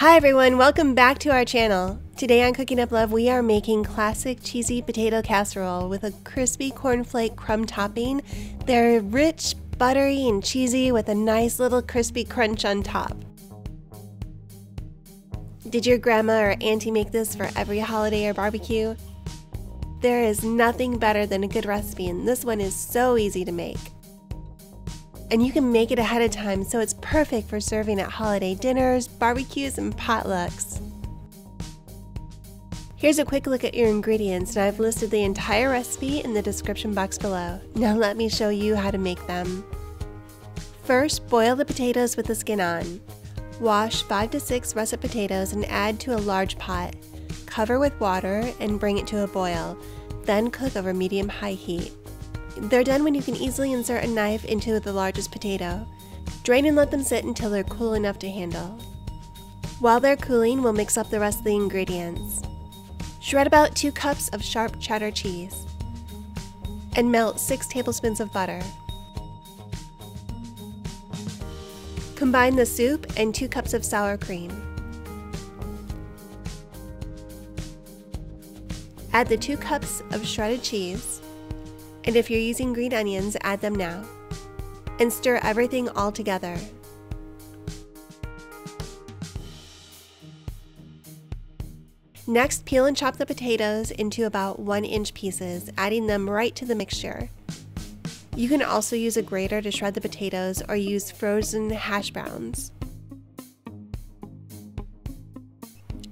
Hi everyone, welcome back to our channel. Today on Cooking Up Love, we are making classic cheesy potato casserole with a crispy cornflake crumb topping. They're rich, buttery, and cheesy with a nice little crispy crunch on top. Did your grandma or auntie make this for every holiday or barbecue? There is nothing better than a good recipe, and this one is so easy to make. And you can make it ahead of time, so it's perfect for serving at holiday dinners, barbecues, and potlucks. Here's a quick look at your ingredients, and I've listed the entire recipe in the description box below. Now let me show you how to make them. First, boil the potatoes with the skin on. Wash 5 to 6 russet potatoes and add to a large pot. Cover with water and bring it to a boil. Then cook over medium-high heat. They're done when you can easily insert a knife into the largest potato. Drain and let them sit until they're cool enough to handle. While they're cooling, we'll mix up the rest of the ingredients. Shred about 2 cups of sharp cheddar cheese and melt 6 tablespoons of butter. Combine the soup and 2 cups of sour cream. Add the 2 cups of shredded cheese. And if you're using green onions, add them now. And stir everything all together. Next, peel and chop the potatoes into about 1-inch pieces, adding them right to the mixture. You can also use a grater to shred the potatoes or use frozen hash browns.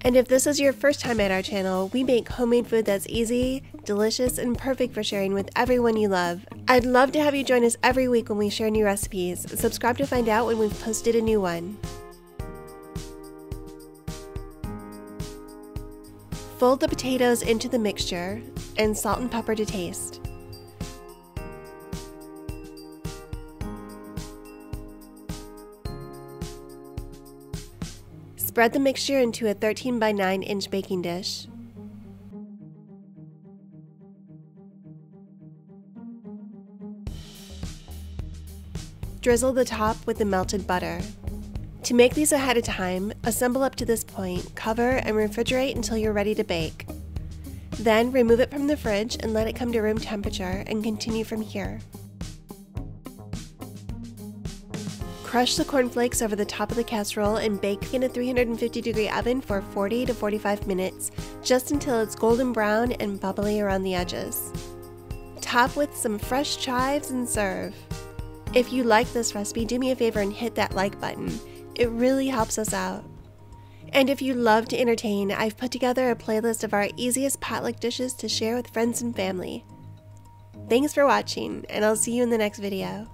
And if this is your first time at our channel, we make homemade food that's easy, delicious, and perfect for sharing with everyone you love. I'd love to have you join us every week when we share new recipes. Subscribe to find out when we've posted a new one. Fold the potatoes into the mixture and salt and pepper to taste. Spread the mixture into a 13 by 9 inch baking dish. Drizzle the top with the melted butter. To make these ahead of time, assemble up to this point, cover, and refrigerate until you're ready to bake. Then remove it from the fridge and let it come to room temperature and continue from here. Crush the cornflakes over the top of the casserole and bake in a 350-degree oven for 40 to 45 minutes, just until it's golden brown and bubbly around the edges. Top with some fresh chives and serve. If you like this recipe, do me a favor and hit that like button. It really helps us out. And if you love to entertain, I've put together a playlist of our easiest potluck dishes to share with friends and family. Thanks for watching, and I'll see you in the next video.